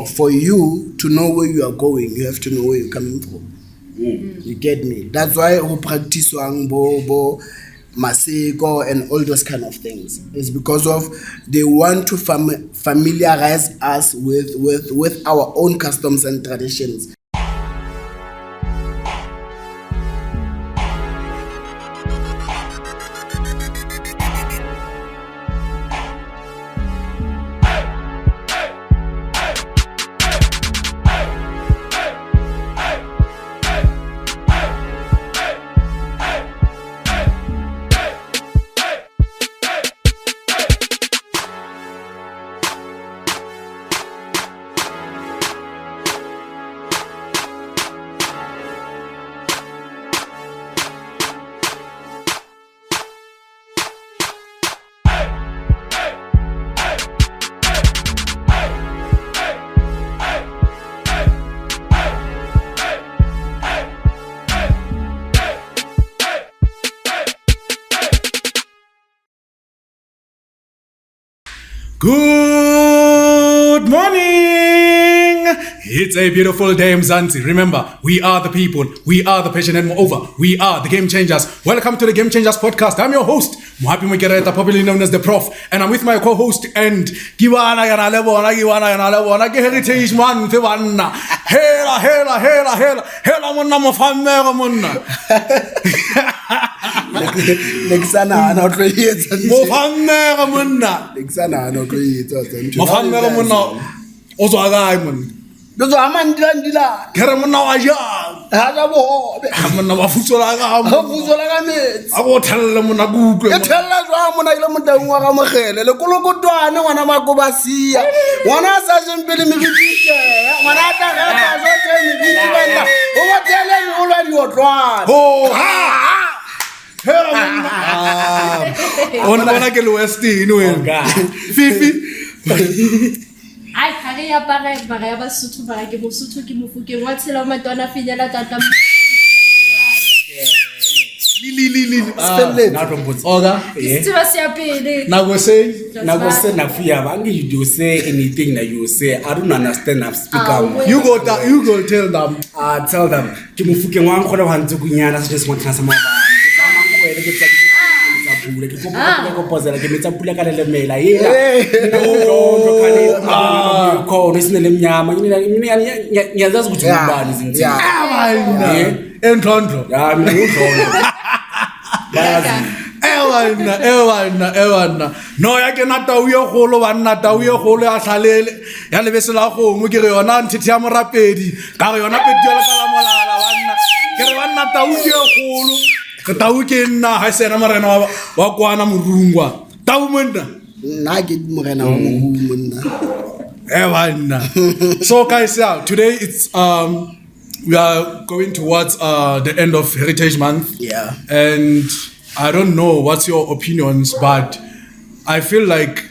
for you to know where you are going, you have to know where you're coming from. You get me? That's why who practice bo maseko and all those kind of things. It's because of they want to familiarize us with our own customs and traditions. Good morning! It's a beautiful day, Mzansi. Remember, we are the people, we are the patient, and moreover, we are the Game Changers. Welcome to the Game Changers podcast. I'm your host, Mohapi Mukereta, popularly known as the Prof, and I'm with my co-host and Kiwana Yanalebona, Heritage Man, Tiwana. Hela, Muna Mofamera Muna. Nexana not really. Mofamera Muna. Nexana not really. Mofamera Muna. Also, I'm Those are Mandila. Karamana Waja. Hadabo. Hamana Wafusola. I will tell them on a Google. Tell us when I love the Waramahel, the Kolokotuana, one of my Gobasia. One assassin building me. One already you are drawn. Oh, on a get West, you know, Fifi. Ai kaya bare ba Sotho ba ke bo Sotho ke mofuke wa tshela matona finyela tata Lili Oga Siba siapele Now go say na fear bangi you do say anything that you say I don't understand I'm speaking you go tell them tell them ke mofuke ngwa nkgola wa ntse kunyana se just want to sama ba ke pozela ke metsa pula ka le mela yela no kale ko resine le mnyama ngiyazazi ukuthi ubani izinto entlondlo ya mina ngudlolo ewana no ya ke nata uye golo ba nata uye golo ya hlalele ya lebesela gongwe ke re yona nthithi ya morapedi ka re yona pedi ya la molala banna ke re ba nata uye golo ke tau ke nna ha sena morena wa kwana morungwa tau monna na ke morena wa monna ewana so guys, today it's we are going towards the end of Heritage Month. Yeah. And I don't know what's your opinions, but I feel like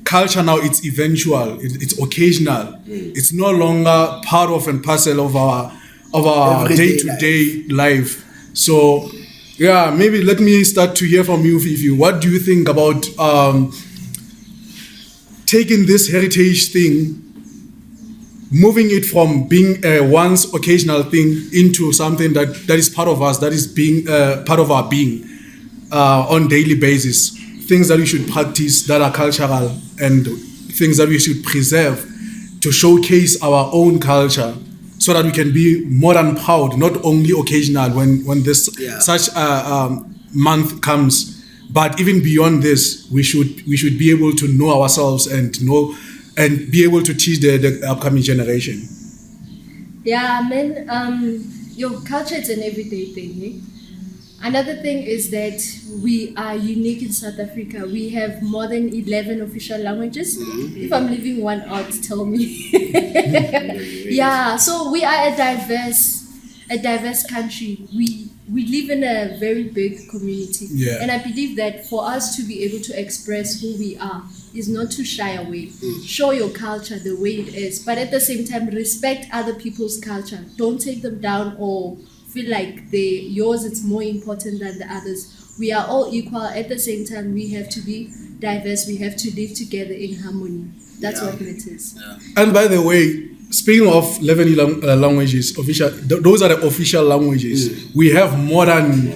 culture now, it's eventual, it's occasional. It's no longer part of and parcel of our day-to-day life. So yeah, maybe let me start to hear from you, Fifi. What do you think about taking this heritage thing, moving it from being a once occasional thing into something that is part of us, that is being part of our being on daily basis, things that we should practice that are cultural and things that we should preserve to showcase our own culture so that we can be more than proud, not only occasional when this such month comes, but even beyond this, we should be able to know ourselves and be able to teach the upcoming generation. Yeah, your culture is an everyday thing. Eh? Another thing is that we are unique in South Africa. We have more than 11 official languages. If I'm leaving one out, tell me. Yeah, so we are a diverse country. We live in a very big community. Yeah. And I believe that for us to be able to express who we are is not to shy away. Show your culture the way it is, but at the same time, respect other people's culture. Don't take them down or feel like yours is more important than the others. We are all equal. At the same time, we have to be diverse, we have to live together in harmony. That's what matters. And by the way, speaking of 11 languages, official, those are the official languages. We have more than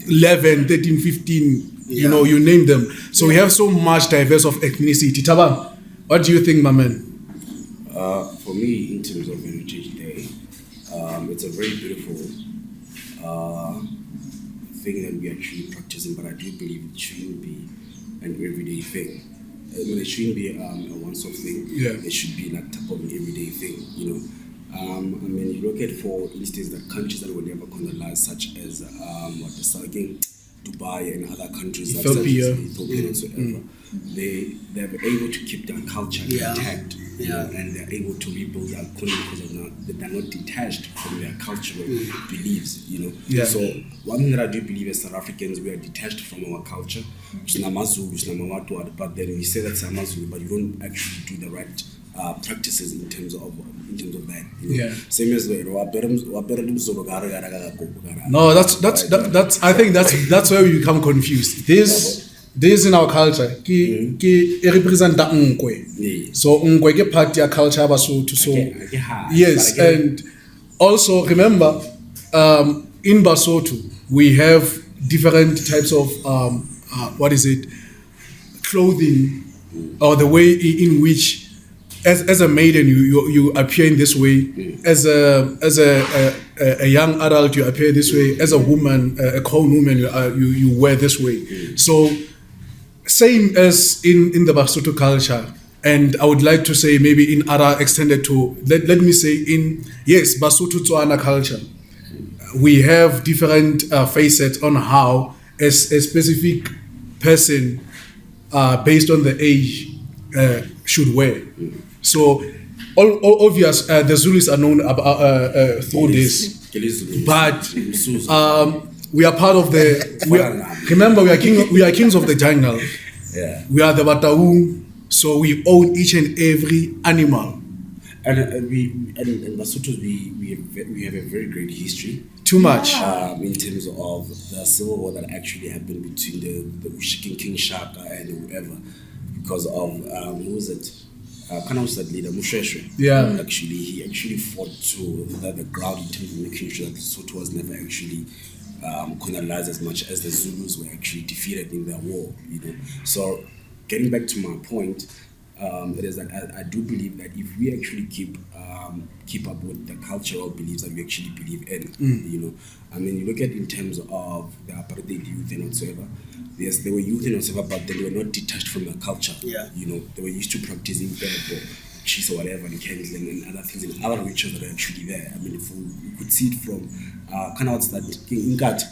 11, 13, 15, you know, you name them. So we have so much diverse of ethnicity. Tabang, what do you think, my man? For me, in terms of Heritage Day, it's a very beautiful thing that we actually practicing, but I do believe it shouldn't be an everyday thing. I mean, it shouldn't be a once-off thing. Yeah. It should be like type of an everyday thing, you know. I mean, you look at, for instance, the countries that were never colonized, such as what the Saudi, Dubai, and other countries, Ethiopia. Ethiopia and so ever. They're able to keep their culture intact, you know, and they're able to rebuild their economy because they're not detached from their cultural beliefs, you know. Yeah. So one thing that I do believe as South Africans, we are detached from our culture. But then we say that's Amazulu, but you don't actually do the right practices in terms of that. You know? Yeah. Same as the No, that's. I think that's where we become confused. This in our culture, it represent the Nkwe. Yeah. So Nkwe ke part ya culture ya Basotho. So yes, and also remember, in Basotho we have different types of clothing, or the way in which, as a maiden you appear in this way, as a young adult you appear this way, as a woman, a grown woman you wear this way. So same as in the Basotho culture, and I would like to say maybe in other extended to let me say in Basotho Tswana culture, we have different facets on how a specific person based on the age should wear. So all obvious, the Zulus are known through this, but we are part of the. Remember, we are kings of the jungle. Yeah. We are the Bataung, so we own each and every animal. And Basotho, we have a very great history. Too much. In terms of the civil war that actually happened between the Ushikin King Shaka and whoever, because of who was it? Kana was that leader, Musheshwe. Yeah. Actually, he actually fought to the ground in terms of making sure that Lesotho was never actually colonized as much as the Zulus were actually defeated in their war, you know. So, getting back to my point, it is that I do believe that if we actually keep up with the cultural beliefs that we actually believe in, you know. I mean, you look at in terms of the apartheid youth and whatsoever. Yes, they were youth and whatsoever, but they were not detached from their culture. Yeah. You know, they were used to practicing Bebo, cheese or whatever, and candles and other things and other rituals that are actually there. I mean, if we could see it from kind of what's that Ingat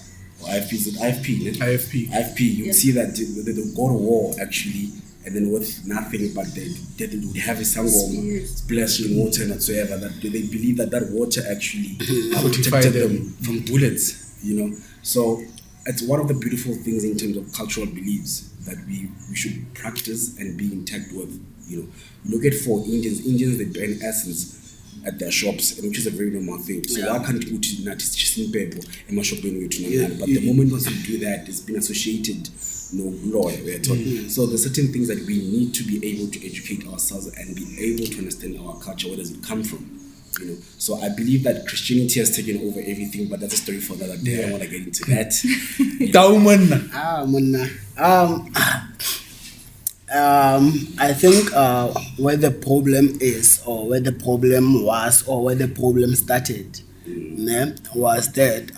or IFP, is it IFP? Ne? IFP, you'd see that they go to war actually, and then with nothing but they would have a sangoma splashing water and whatsoever, that they believe that water actually protected them from bullets, you know. So it's one of the beautiful things in terms of cultural beliefs that we should practice and be intact with, you know. Look at for Indians, they burn essence at their shops, and which is a very normal thing. So why can't you do that? It's just in paper and my shop going to but the moment once you do that, it's been associated law. So there's certain things that we need to be able to educate ourselves and be able to understand our culture. Where does it come from? You know, so I believe that Christianity has taken over everything, but that's a story for another day. I don't want to get into that. I think where the problem is, or where the problem was, or where the problem started, was that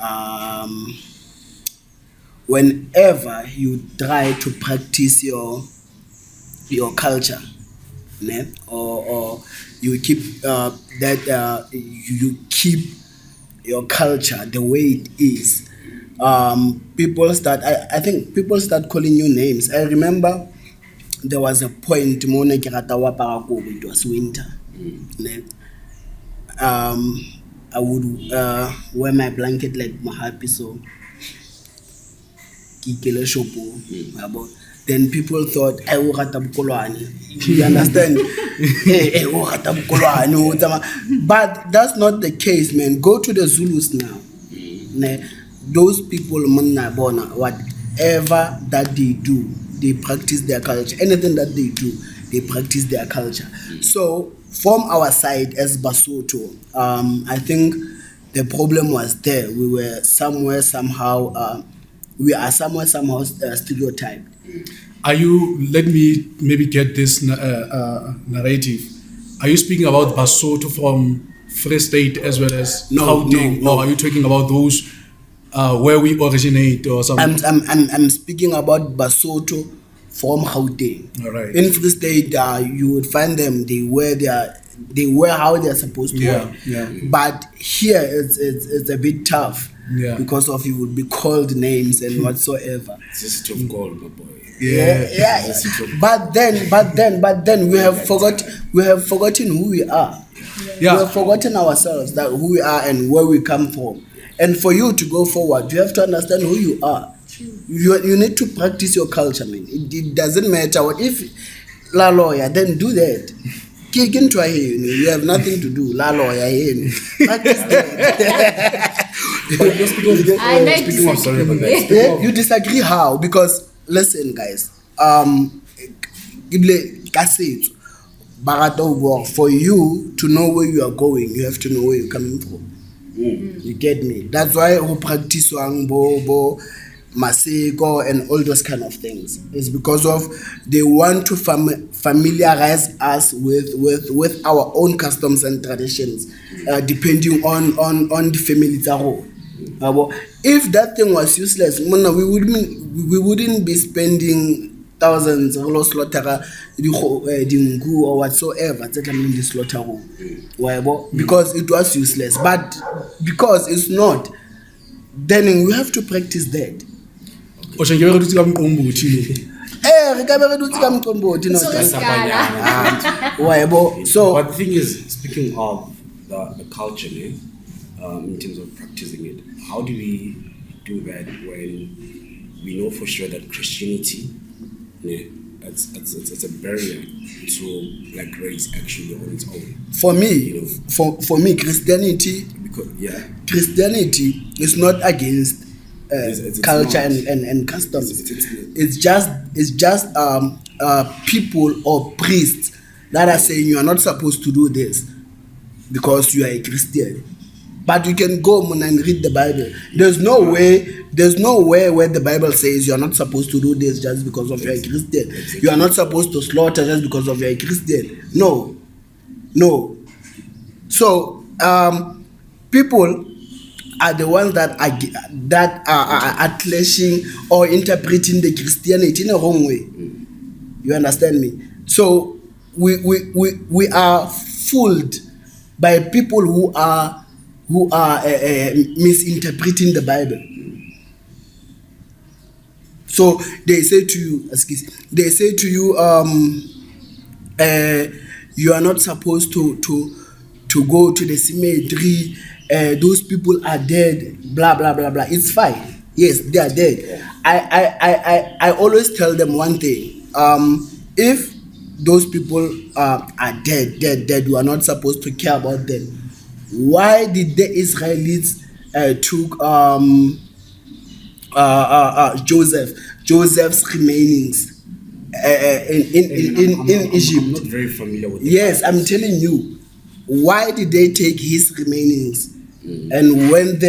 whenever you try to practice your culture, or you keep you keep your culture the way it is, people start. I think people start calling you names. I remember there was a point it was winter. I would wear my blanket like Mahapi, so then people thought I will you understand? But that's not the case, man. Go to the Zulus now. Those people, whatever that they do, they practice their culture. Anything that they do, they practice their culture. So from our side as Basotho, I think the problem was there. We were somewhere somehow, stereotyped. Let me maybe get this narrative. Are you speaking about Basotho from Free State as well as Gauteng, no. or are you talking about those where we originate or something? I'm speaking about Basotho from Gauteng. All right. In Free State, you would find them. They wear how they're supposed to wear. Yeah. But here it's a bit tough. Yeah. Because of you would be called names and whatsoever. It's a city of gold, my boy. Yeah. But then we have forgotten who we are. Yeah. We have forgotten ourselves, that who we are and where we come from. And for you to go forward, you have to understand who you are. You need to practice your culture, man. It doesn't matter what. If la lawyer, then do that. Kick into a here, you have nothing to do. La lawyer here. Practice that. I like Speaking of, sorry about that. Yeah, you disagree how? Because listen, guys. For you to know where you are going, you have to know where you're coming from. You get me? That's why who practice bo maseko and all those kind of things. It's because of they want to familiarize us with our own customs and traditions, depending on the family taro. If that thing was useless, we wouldn't be spending thousands of slaughter dinku or whatsoever the slaughter room. Because it was useless. But because it's not, then we have to practice that. So So But the thing is, speaking of the culture, in terms of practicing it, how do we do that when we know for sure that Christianity, it's a barrier to like race actually on its own? for me, for me, Christianity is not against It's culture not. and customs. It's It's just people or priests that are saying you are not supposed to do this because you are a Christian. But you can go and read the Bible. There's no way where the Bible says you are not supposed to do this just because of you're a Christian. You are not supposed to slaughter just because of you're a Christian. No. So people are the ones that are clashing or interpreting the Christianity in a wrong way. You understand me? So we are fooled by people who are misinterpreting the Bible. So they say to you, you are not supposed to go to the cemetery. Those people are dead. Blah blah blah blah. It's fine. Yes, they are dead. I always tell them one thing. If those people are dead, you are not supposed to care about them. Why did the Israelites took Joseph's remainings in Egypt? I'm not very familiar with Yes, I'm telling you. Why did they take his remainings and went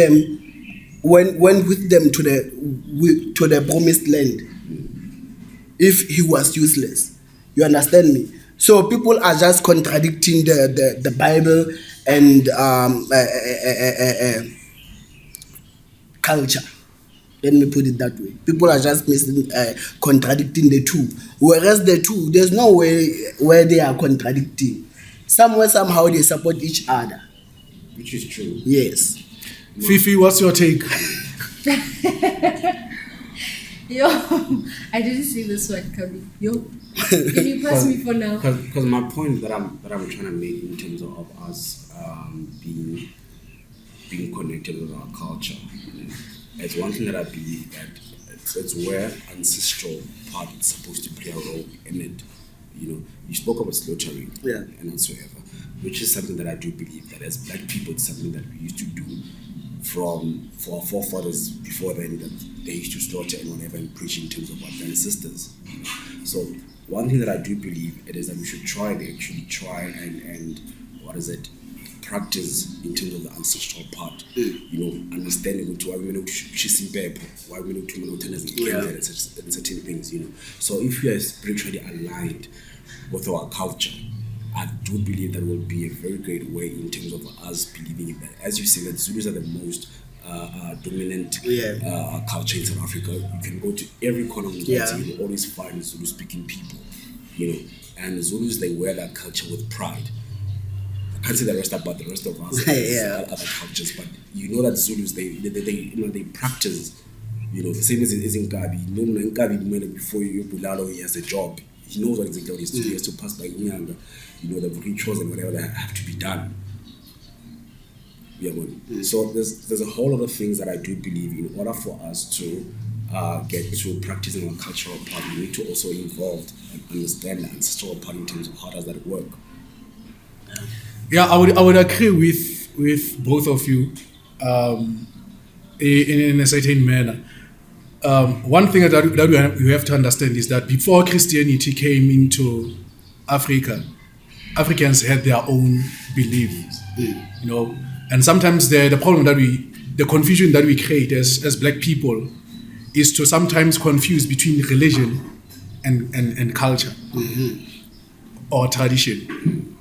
with them to the promised land if he was useless? You understand me? So people are just contradicting the Bible and culture. Let me put it that way. People are just contradicting the two. Whereas the two, there's no way where they are contradicting. Somewhere, somehow, they support each other. which is true. Yes. Fifi, what's your take? Yo, I didn't see this one coming. Yo, can you pass me for now? Because my point that I'm trying to make in terms of us being connected with our culture, it's one thing that I believe that it's where ancestral part is supposed to play a role in it. You spoke about slaughtering and whatsoever, which is something that I do believe that as Black people, it's something that we used to do for our forefathers before then that they used to slaughter and whatever and preach in terms of our ancestors. So one thing that I do believe it is that we should try and what is it, practice in terms of the ancestral part. Understanding why we know why we know and certain things. So if we are spiritually aligned with our culture, I do believe that will be a very great way in terms of us believing that, as you say, that Zulus are the most dominant culture in South Africa. You can go to every corner of the country, you will always find Zulu-speaking people, and Zulus, they wear that culture with pride. I can't say the rest about the rest of us, other cultures, but that Zulus, they practice, the same as in Nkabi. Nkabi, before you Bulalo, he has a job. He knows what exactly what he's doing. He has to pass by Unyanga, the rituals and whatever that have to be done. So there's a whole lot of things that I do believe in order for us to get to practicing our cultural part, we need to also involve and understand the ancestral part in terms of how does that work. Yeah, I would agree with both of you in a certain manner. One thing that you have to understand is that before Christianity came into Africa, Africans had their own beliefs, and sometimes the problem the confusion that we create as black people is to sometimes confuse between religion and culture or tradition.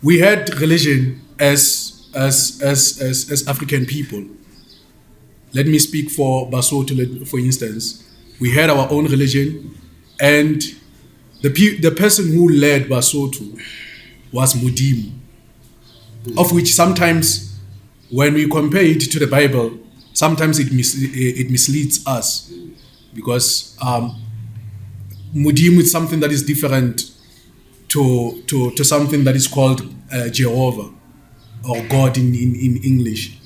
We had religion as African people. Let me speak for Basotho, for instance. We had our own religion, and the person who led Basotho was Mudimu, of which sometimes, when we compare it to the Bible, sometimes it misleads us, because Mudimu is something that is different to something that is called Jehovah or God in English,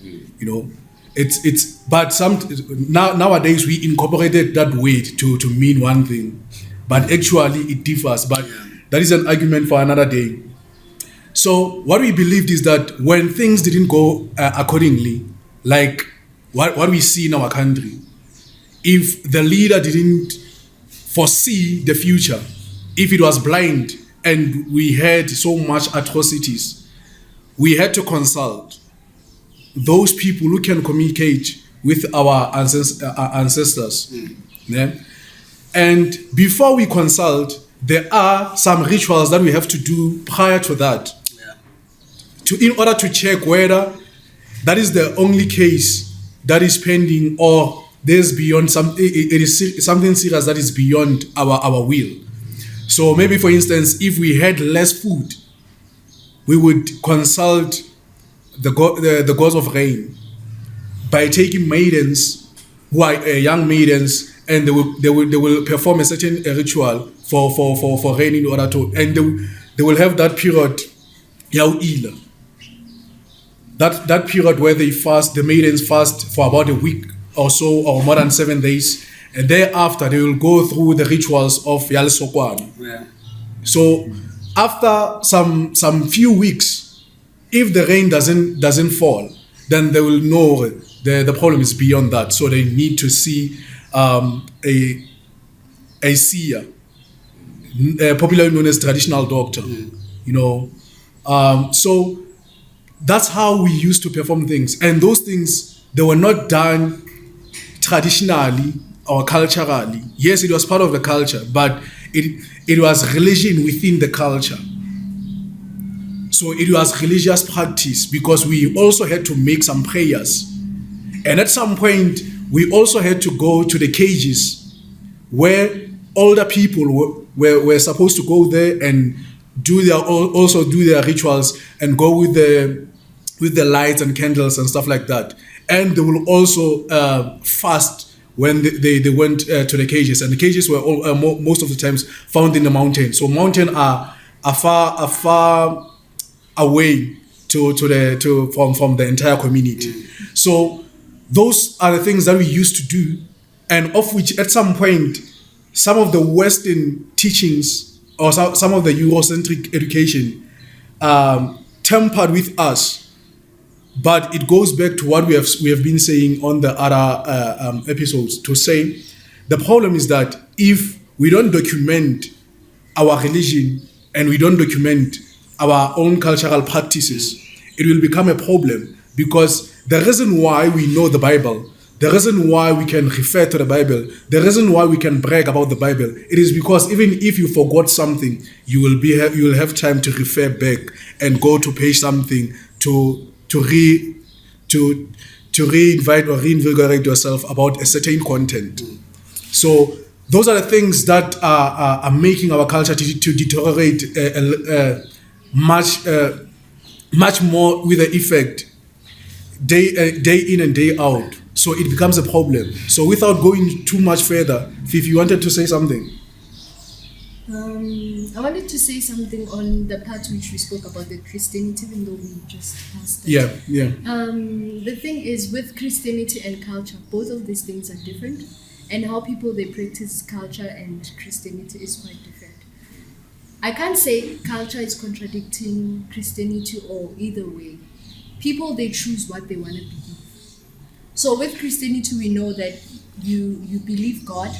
but nowadays we incorporated that word to mean one thing, but actually it differs. But that is an argument for another day. So what we believed is that when things didn't go accordingly, like what we see in our country, if the leader didn't foresee the future, if it was blind and we had so much atrocities, we had to consult those people who can communicate with our ancestors. And before we consult, there are some rituals that we have to do prior to that, in order to check whether that is the only case that is pending, or there's beyond it is something serious that is beyond our will. So maybe, for instance, if we had less food, we would consult the gods of rain by taking maidens who are young maidens, and they will perform a certain ritual for rain in order to, and they will have that period, Yauila. That period where they fast, the maidens fast for about a week or so, or more than 7 days, and thereafter they will go through the rituals of Yal Sokwan. So after some few weeks, if the rain doesn't fall, then they will know the problem is beyond that. So they need to see a seer, popularly known as traditional doctor. So that's how we used to perform things, and those things, they were not done traditionally or culturally. Yes, it was part of the culture, but it was religion within the culture. So it was religious practice, because we also had to make some prayers. And at some point, we also had to go to the cages where older people were supposed to go there and do their rituals and go with the lights and candles and stuff like that. And they will also fast when they went to the cages. And the cages were most of the times found in the mountains. So mountains are far away from the entire community. So those are the things that we used to do, and of which at some point some of the Western teachings or some of the Eurocentric education tempered with us But it goes back to what we have been saying on the other episodes, to say the problem is that if we don't document our religion and we don't document our own cultural practices, it will become a problem, because the reason why we know the Bible, the reason why we can refer to the Bible, the reason why we can brag about the Bible, it is because even if you forgot something, you will have time to refer back and go to page something to reinvite or reinvigorate yourself about a certain content. So those are the things that are making our culture to deteriorate much more with the effect day in and day out. So it becomes a problem. So without going too much further, if you wanted to say something. I wanted to say something on the part which we spoke about the Christianity, even though we just passed it. Yeah. The thing is, with Christianity and culture, both of these things are different, and how people they practice culture and Christianity is quite different. I can't say culture is contradicting Christianity or either way. People they choose what they want to believe. So with Christianity, we know that you believe God.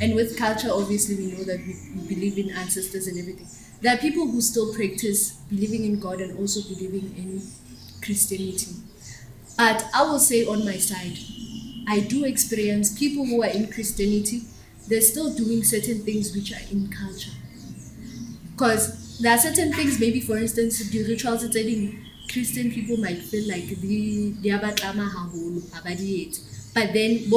And with culture, obviously, we know that we believe in ancestors and everything. There are people who still practice believing in God and also believing in Christianity. But I will say on my side, I do experience people who are in Christianity, they're still doing certain things which are in culture. Because there are certain things, maybe for instance, the rituals that Christian people might feel like they are but then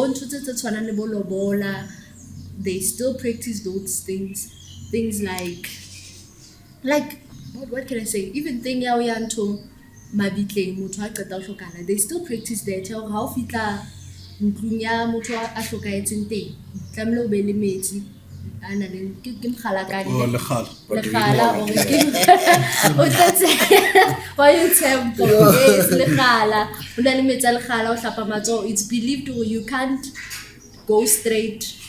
they still practice those things like what can I say? Even thing ya to mabitleng motho a qeta ho hlokana, they still practice that. How fitla ntlong ya motho a hlokahetseng teng, tlamehile o be le metsi a nang le ke mokgalakane lekgala or ke o tlatse why you temple yes lekgala o na le metsi a lekgala o hlapa matsoho. It's believed you can't go straight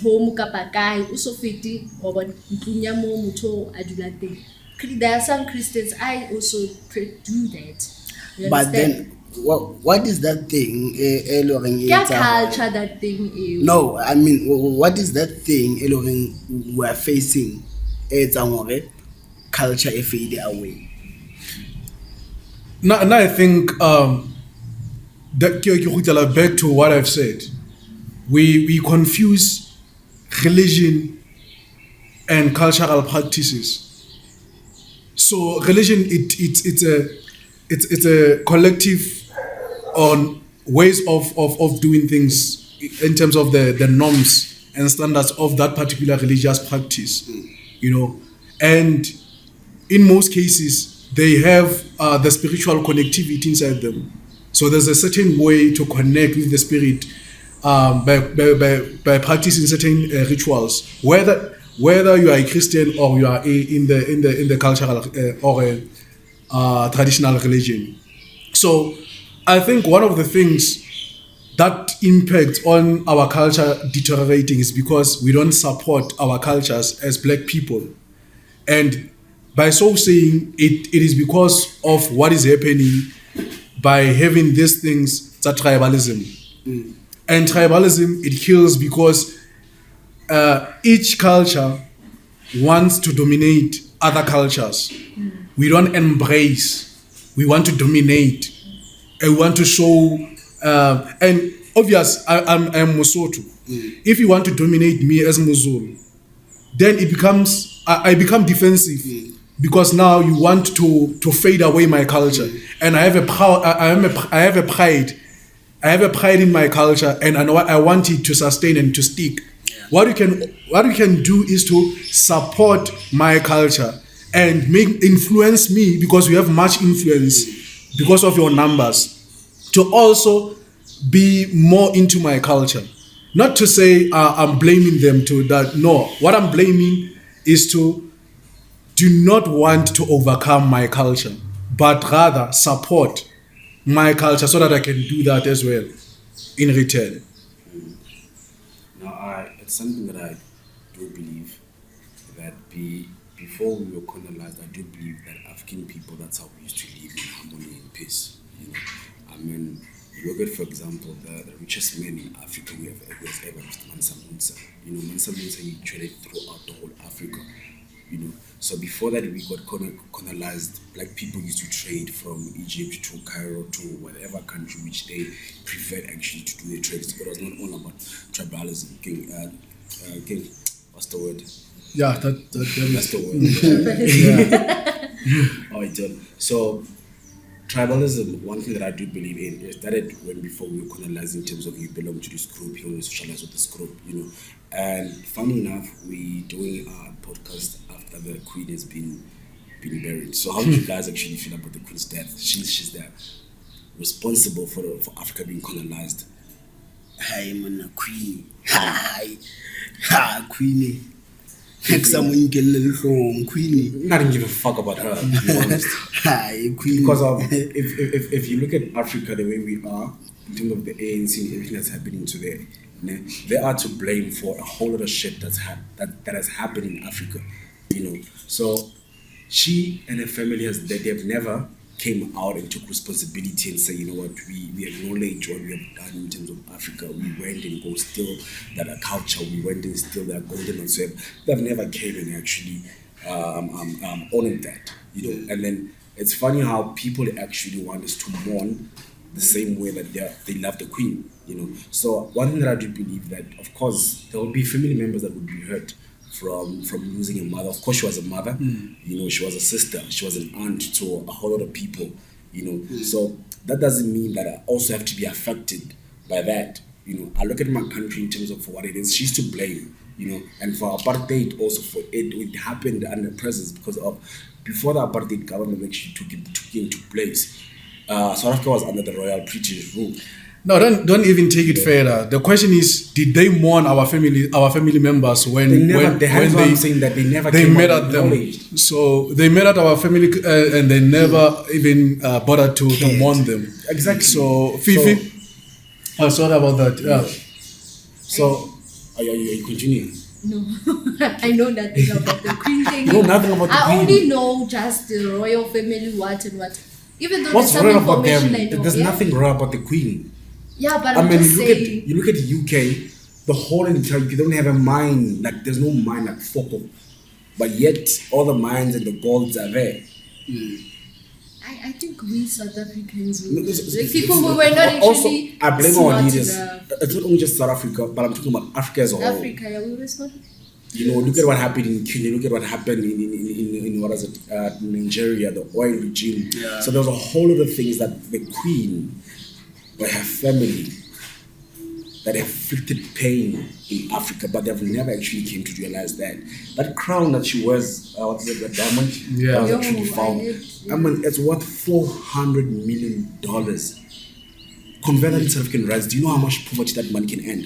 home kapa kae o so fete goba ntlong ya mo motho a dula teng. There are some Christians I also do that. You But understand? then, what is that thing? Kya culture that thing is. No, I mean, what is that thing we are facing? It's our culture fade away. Now I think that back to what I've said. We confuse religion and cultural practices. So religion it's a collective on ways of doing things in terms of the norms and standards of that particular religious practice, and in most cases they have the spiritual connectivity inside them. So there's a certain way to connect with the spirit by practicing certain rituals, whether you are a Christian or you are in the cultural or traditional religion. So I think one of the things that impacts on our culture deteriorating is because we don't support our cultures as Black people, and by so saying it is because of what is happening by having these things that tribalism. And tribalism, it kills because each culture wants to dominate other cultures. We don't embrace, we want to dominate. And we want to show, and obvious, I'm Mosotho. If you want to dominate me as Muzulu, then it becomes, I become defensive. Because now you want to fade away my culture. And I have a pride in my culture, and I want it to sustain and to stick. What you can do is to support my culture and influence me, because you have much influence because of your numbers, to also be more into my culture. Not to say I'm blaming them to that. No, what I'm blaming is to do not want to overcome my culture, but rather support my culture so that I can do that as well in return. Now, it's something that I do believe that before we were colonized, I do believe that African people, that's how we used to live in harmony and peace. You know, I mean, you look at, for example, the richest man in Africa who has ever was Mansa Musa. You know, Mansa Musa, he traded throughout the whole Africa. You know, so before that we got colonized, black people used to trade from Egypt to Cairo to whatever country which they preferred actually to do their trades. But it was not all about tribalism. King, what's the word? Yeah, That's the word. yeah. Oh, it did. So tribalism, one thing that I do believe in, it started when before we were colonized in terms of you belong to this group, you want to socialize with this group, you know. And funny enough, we doing our podcast after the Queen has been buried. So how do you guys actually feel about the Queen's death? She's the responsible for Africa being colonized. Hi, man, Queen. Hi, Queenie. Someone get a little Queenie. Not even give a fuck about her, to be honest. Hi, Queenie. Because of if you look at Africa the way we are, in terms of the ANC and everything that's happening today, they are to blame for a whole lot of shit that has happened in Africa, you know. So she and her family they've never came out and took responsibility and say, you know what, we acknowledge what we have done in terms of Africa. We went and go still that culture. We went and still that golden and so they've never came and actually honored that, you know. And then it's funny how people actually want us to mourn the same way that they love the Queen, you know. So one thing that I do believe that, of course, there will be family members that would be hurt from losing a mother. Of course, she was a mother, you know, she was a sister, she was an aunt to a whole lot of people, you know. So that doesn't mean that I also have to be affected by that, you know. I look at my country in terms of for what it is. She's to blame, you know, and for apartheid also, for it happened under presence because of before the apartheid government actually took into place. South Africa was under the Royal British rule. No, don't even take it further. The question is, did they mourn our family members when They never. when saying that they never. they came met out at them? acknowledged. So they met at our family and they never even bothered to mourn them. Exactly. So Fifi, sorry about that. Yeah. So are you continuing? No, I know nothing about the Queen thing. No, nothing about the I Queen. only know just the royal family, what and what. Even though What's there's some wrong about them? information I know. There's yeah? nothing wrong about the Queen. Yeah, but I I'm mean, just saying. you look at the UK, the whole entire UK don't have a mine. Like there's no mine like Foko, but yet all the mines and the golds are there. I think we South Africans, No, like people who were not also, actually I blame smart our leaders. enough. It's not only just South Africa, but I'm talking about Africa as a whole. Africa, yeah, we were smart. You know, look at what happened in Kenya. Look at what happened in what is it, Nigeria, the oil regime. Yeah. So there's a whole lot of things that the Queen or her family that inflicted pain in Africa, but they've never actually came to realize that crown that she wears, what is it, the diamond, Yeah. that was Yo, actually found. I mean, it's worth $400 million. Convert that in South African rands. Do you know how much poverty that money can end?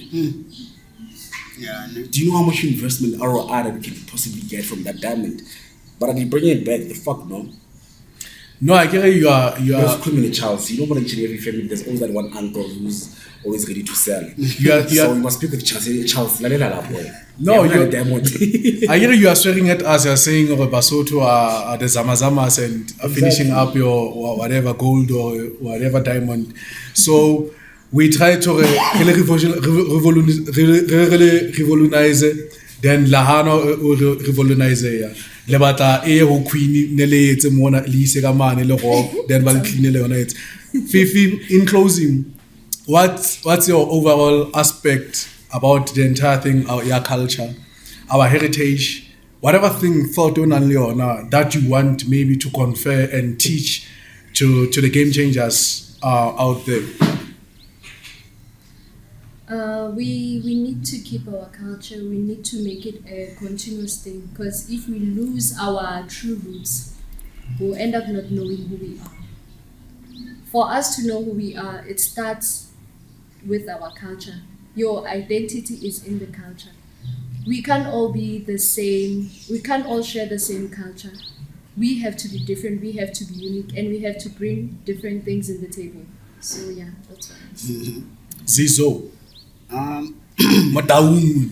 Yeah, I know. Do you know how much investment ROI that we can possibly get from that diamond? But if you bring it back, the fuck no. No, I get you are There's criminal Charles. You know, but in every family, there's always that one uncle who's always ready to sell. So we must speak with Charles. Charles, boy. No, you're you're- a diamond. I hear you are swearing at us. You're saying over Basotho are the Zamazamas and are finishing up your whatever gold or whatever diamond. So we try to revolutionize, then Lahano revolutionize. Yeah. Lebata e ho queen nele etse mona le ise ka mane le go then ba le clean le yona etse. Fifi, in closing, what's your overall aspect about the entire thing, our culture, our heritage, whatever thing thought on Leona that you want maybe to confer and teach to the game changers out there? We need to keep our culture. We need to make it a continuous thing, because if we lose our true roots, we'll end up not knowing who we are. For us to know who we are, it starts with our culture. Your identity is in the culture. We can't all be the same. We can't all share the same culture. We have to be different. We have to be unique, and we have to bring different things in the table. So yeah, that's what I say. Zizo. Um, Madaung.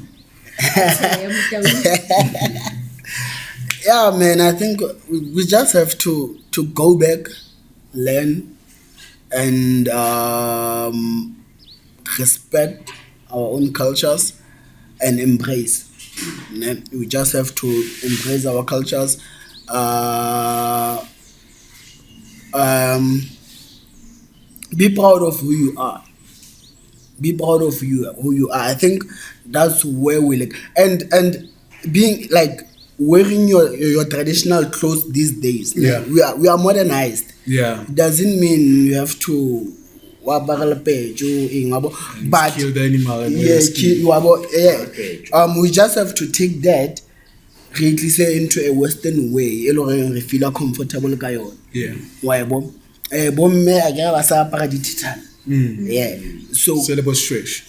yeah, man, I think we just have to go back, learn, and respect our own cultures and embrace. Ne? We just have to embrace our cultures. Be proud of who you are. Be proud of who you are. I think that's where we like, and being like wearing your traditional clothes these days. Yeah. We are modernized. Yeah. It doesn't mean you have to but Kill the animal and yeah, skin. we just have to take that really say into a Western way. We feel comfortable ka yona. Yeah. Why bo? Bomme a ke ba sa apara dithithana. Yeah. So Syllabus stretch.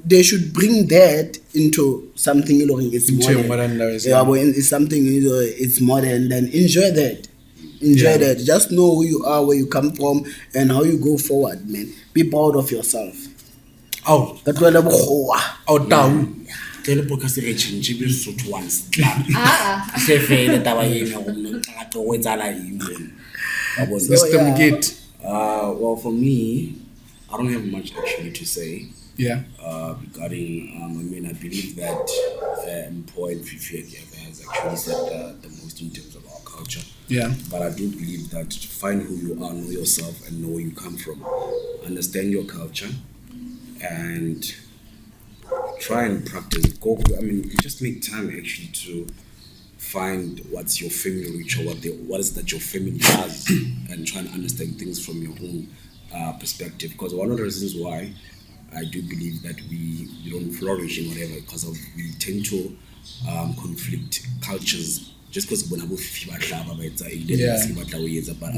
they should bring that into something it's Into modern. modern lives, Yeah, yeah. but it's something it's modern. Then enjoy that. Enjoy Yeah. that. Just know who you are, where you come from, and how you go forward, man. Be proud of yourself. Ow. Ka tlohela bokgowa. Out down. Tele podcast e change be Sotho once. Ah, Se fele taba eno go nna ka go etsala eng. Mr. yeah. Mugit. Well, for me, I don't have much actually to say Yeah. regarding. I believe that point Fifi has actually said the most in terms of our culture. Yeah. But I do believe that find who you are, know yourself, and know where you come from. Understand your culture, and try and practice. Just make time actually to find what's your family ritual, what is that your family does, and try and understand things from your own perspective. Because one of the reasons why I do believe that we don't flourish in whatever, because of we tend to conflict cultures. Just because but I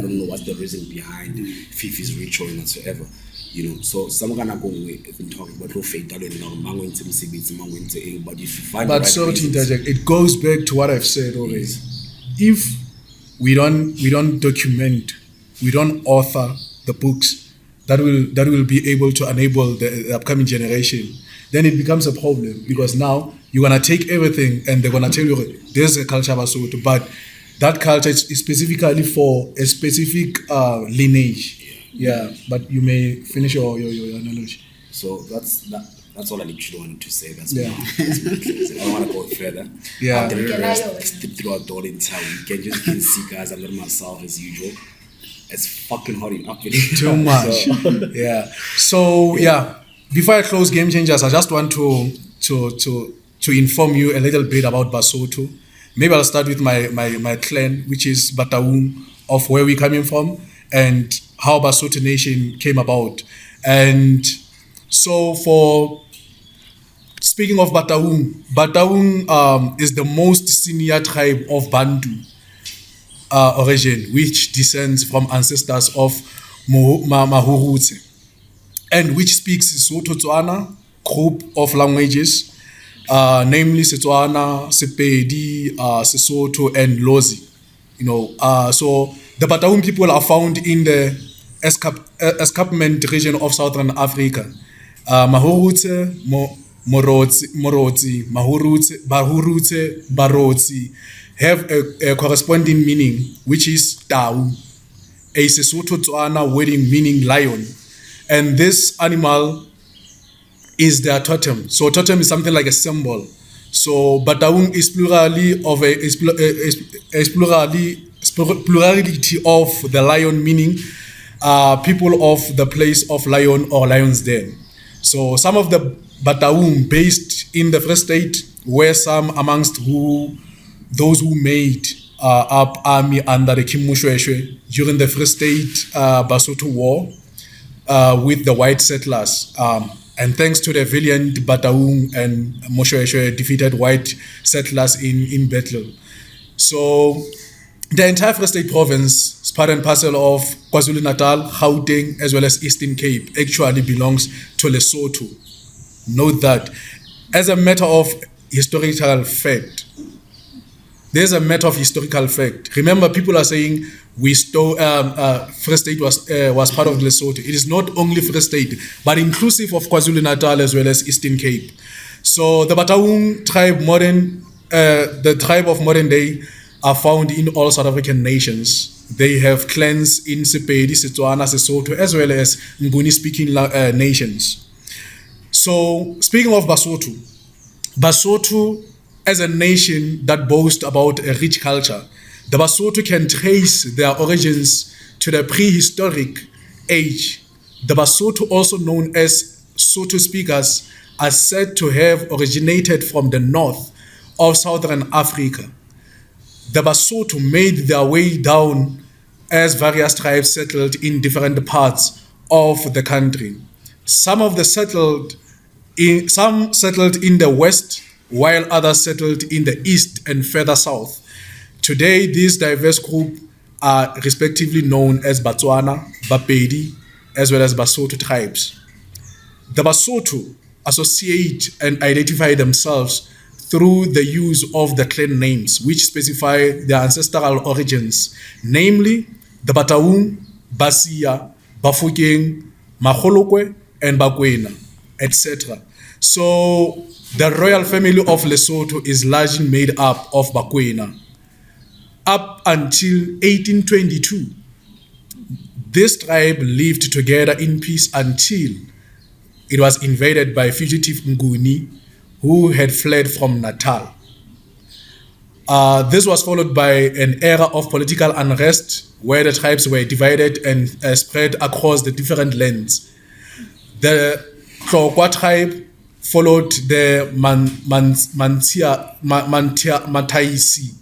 don't know what's the reason behind Fifi's ritual and whatsoever. So some kind of go if we talking about but if you find the But right sorry to reasons- interject, it goes back to what I've said always. If we don't document, we don't author the books that will be able to enable the upcoming generation, then it becomes a problem, because now you're gonna take everything and they're gonna tell you there's a culture of Basotho, but that culture is specifically for a specific lineage. Yeah, but you may finish your analogy. So that's all I literally wanted to say. That's Yeah. that's my case. I don't want to go further. Yeah. After the Okay, rest, now you're- step throughout the whole entire weekend. Just can see guys. I'm letting myself as usual. It's fucking hot enough. Too much. Yeah. So yeah, before I close Game Changers, I just want to inform you a little bit about Basotho. Maybe I'll start with my clan, which is Bataung, of where we're coming from and how Basotho Nation came about. And so for speaking of Bataung is the most senior tribe of Bantu origin, which descends from ancestors of Mahurutse, and which speaks Sesotho-Tswana group of languages, namely Setswana, Sepedi, Sesotho, and Lozi. So the Bataung people are found in the escarpment region of southern Africa. Mahurutse, Morotsi, Bahurutse, Barotsi have a corresponding meaning, which is Tau, a Sesotho-Tswana wording meaning lion. And this animal is their totem. So totem is something like a symbol. So Bataung is plurality of the lion, meaning people of the place of lion or lion's den. So some of the Bataung based in the Free State were some amongst those who made up army under the Kim Moshweshwe during the Free State Basotho War with the white settlers. And thanks to the valiant Bataung and Moshweshwe defeated white settlers in battle. So the entire Free State province, is part and parcel of KwaZulu-Natal, Gauteng, as well as Eastern Cape, actually belongs to Lesotho. Note that. As a matter of historical fact, there's a matter of historical fact. Remember, people are saying Free State was part of Lesotho. It is not only Free State, but inclusive of KwaZulu-Natal as well as Eastern Cape. So the Bataung tribe, the tribe of modern day, are found in all South African nations. They have clans in Sepedi, Setswana, Sesotho, as well as Nguni-speaking nations. So, speaking of Basotho, Basotho, as a nation that boasts about a rich culture, the Basotho can trace their origins to the prehistoric age. The Basotho, also known as Sotho speakers, are said to have originated from the north of southern Africa. The Basotho made their way down as various tribes settled in different parts of the country. Some settled in the west, while others settled in the east and further south. Today, these diverse groups are respectively known as Batswana, Bapedi, as well as Basotho tribes. The Basotho associate and identify themselves through the use of the clan names, which specify their ancestral origins, namely the Bataung, Basia, Bafokeng, Magolokwe, and Bakwena, etc. So the royal family of Lesotho is largely made up of Bakwena. Up until 1822, this tribe lived together in peace until it was invaded by fugitive Nguni who had fled from Natal. This was followed by an era of political unrest where the tribes were divided and spread across the different lands. The Tlokwa tribe followed the Mataisi,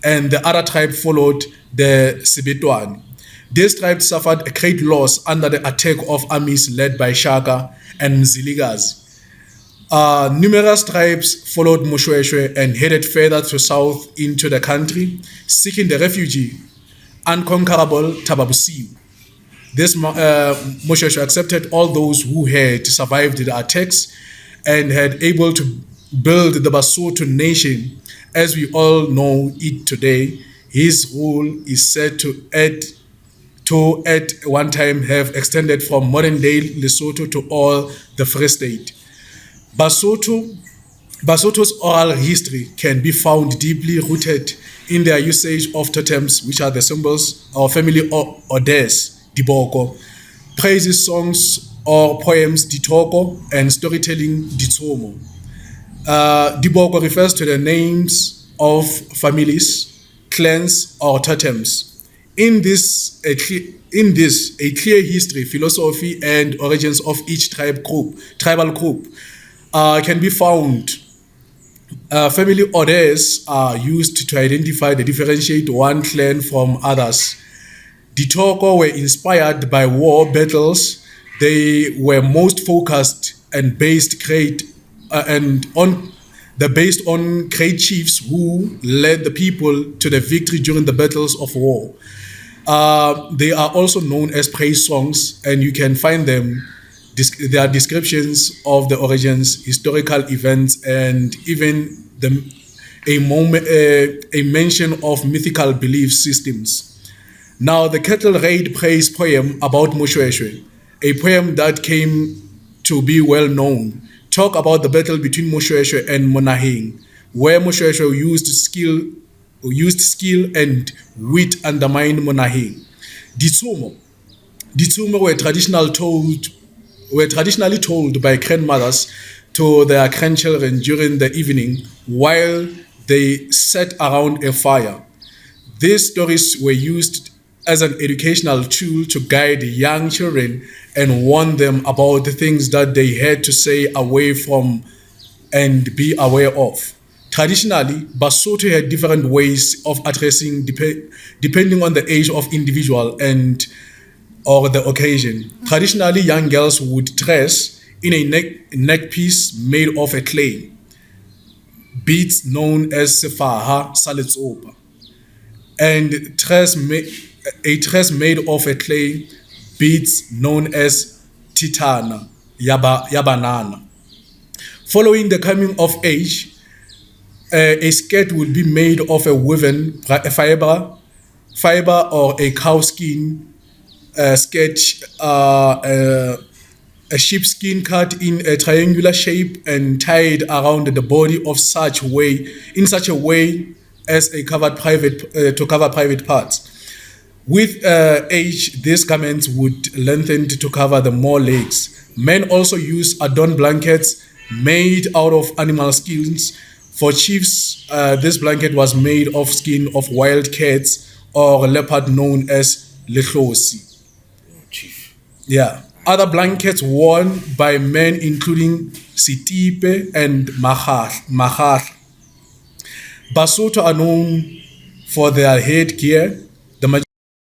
and the other tribe followed the Sibetwani. These tribes suffered a great loss under the attack of armies led by Shaka and Mzilikazi. Numerous tribes followed Moshweshwe and headed further to south into the country, seeking the refugee, unconquerable Tababusiu. This Moshweshwe accepted all those who had survived the attacks and had able to build the Basotho nation as we all know it today. His rule is said to at one time have extended from modern-day Lesotho to all the Free State. Basotho's oral history can be found deeply rooted in their usage of totems, which are the symbols of family odes, diboko, praises songs or poems, ditoko, and storytelling, ditsomo. Diboko refers to the names of families, clans, or totems. In this, a clear history, philosophy, and origins of each tribal group can be found. Family odes are used to identify and differentiate one clan from others. The Toko were inspired by war battles. They were most focused and based on great chiefs who led the people to the victory during the battles of war. They are also known as praise songs, and you can find them. There are descriptions of the origins, historical events, and even a mention of mythical belief systems. Now, the Cattle Raid praise poem about Moshweshwe, a poem that came to be well known, talk about the battle between Moshweshwe and Monaheng, where Moshweshwe used skill and wit undermine Monaheng. Ditsumo were traditionally told by grandmothers to their grandchildren during the evening while they sat around a fire. These stories were used as an educational tool to guide young children and warn them about the things that they had to stay away from and be aware of. Traditionally, Basotho had different ways of addressing depending on the age of individual or the occasion. Traditionally, young girls would dress in a neck piece made of a clay, beads known as sefaha saletsopa, and a dress made of a clay, beads known as titana yabanana. Following the coming of age, a skirt would be made of a woven fiber or a cow skin skirt, a sheepskin cut in a triangular shape and tied around the body in such a way as to cover private parts. With age, these garments would lengthen to cover the more legs. Men also used adorned blankets made out of animal skins. For chiefs, this blanket was made of skin of wild cats or leopard known as lehlosi. Oh, chief. Yeah. Other blankets worn by men including sitipe and mahar. Basotho are known for their headgear.